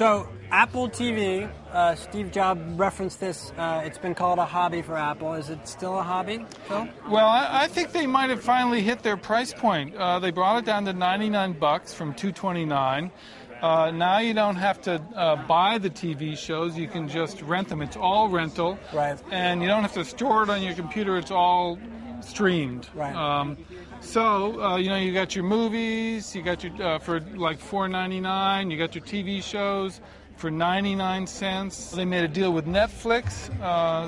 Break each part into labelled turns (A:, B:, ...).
A: So Apple TV, Steve Jobs referenced this. It's been called a hobby for Apple. Is it still a hobby, Phil?
B: Well, I think they might have finally hit their price point. They brought it down to $99 from $229. Now you don't have to buy the TV shows. You can just rent them. It's all rental.
A: Right.
B: And you don't have to store it on your computer. It's all streamed.
A: Right.
B: You got your movies. You got your for like $4.99. You got your TV shows for 99 cents. They made a deal with Netflix,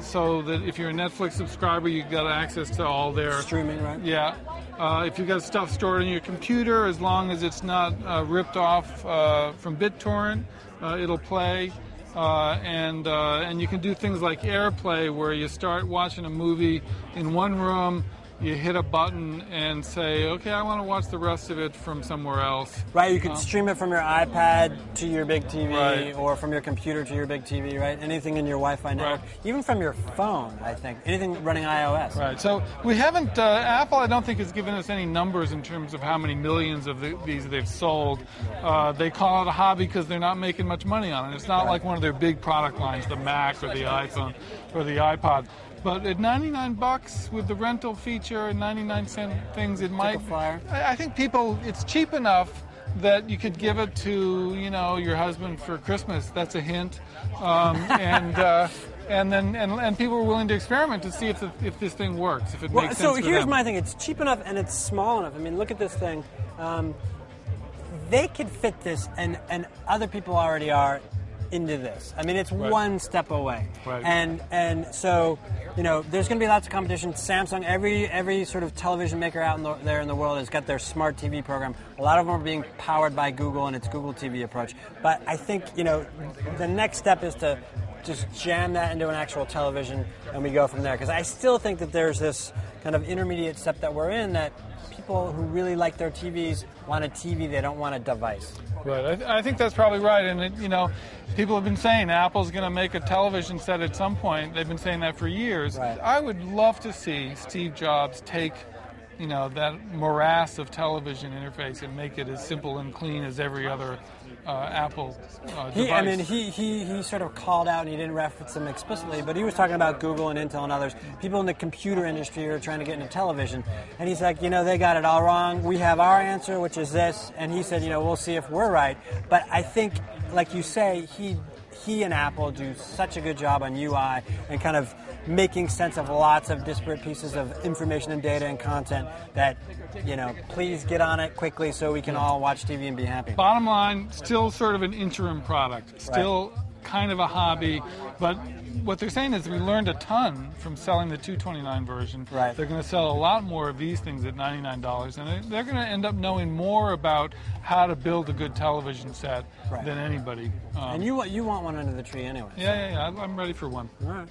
B: so that if you're a Netflix subscriber, you got access to all their
A: streaming, right?
B: Yeah. If you got stuff stored on your computer, as long as it's not ripped off from BitTorrent, it'll play. And you can do things like AirPlay, where you start watching a movie in one room, you hit a button and say, okay, I want to watch the rest of it from somewhere else.
A: Right, you can stream it from your iPad to your big TV,
B: right,
A: or from your computer to your big TV, right? Anything in your Wi-Fi network, right, even from your phone, I think. Anything running iOS.
B: Right, so we haven't, Apple I don't think has given us any numbers in terms of how many millions of these they've sold. They call it a hobby because they're not making much money on it. It's not like one of their big product lines, the Mac or the iPhone or the iPod. But at $99 with the rental feature and 99-cent things, it might. I think people, it's cheap enough that you could give it to, your husband for Christmas. That's a hint, and people are willing to experiment to see if this thing works, if it makes sense.
A: So
B: for
A: here's
B: them.
A: my thing: it's cheap enough and it's small enough. I mean, look at this thing. They could fit this, and other people already are into this. I mean, it's
B: right,
A: one step away.
B: Right.
A: And so, there's going to be lots of competition. Samsung, every sort of television maker out there in the world has got their smart TV program. A lot of them are being powered by Google and its Google TV approach. But I think, the next step is to just jam that into an actual television, and we go from there. Because I still think that there's this kind of intermediate step that we're in, that people who really like their TVs want a TV, they don't want a device.
B: Right, I think that's probably right, and people have been saying Apple's going to make a television set at some point. They've been saying that for years.
A: Right.
B: I would love to see Steve Jobs take, that morass of television interface and make it as simple and clean as every other Apple device.
A: He sort of called out, and he didn't reference them explicitly, but he was talking about Google and Intel and others, people in the computer industry who are trying to get into television. And he's like, they got it all wrong. We have our answer, which is this. And he said, we'll see if we're right. But I think, like you say, he and Apple do such a good job on UI and kind of making sense of lots of disparate pieces of information and data and content that, please get on it quickly so we can all watch TV and be happy.
B: Bottom line, still sort of an interim product, still kind of a hobby, but what they're saying is we learned a ton from selling the $229 version.
A: Right.
B: They're going to sell a lot more of these things at $99, and they're going to end up knowing more about how to build a good television set than anybody.
A: And you want one under the tree anyway.
B: Yeah, I'm ready for one.
A: All right.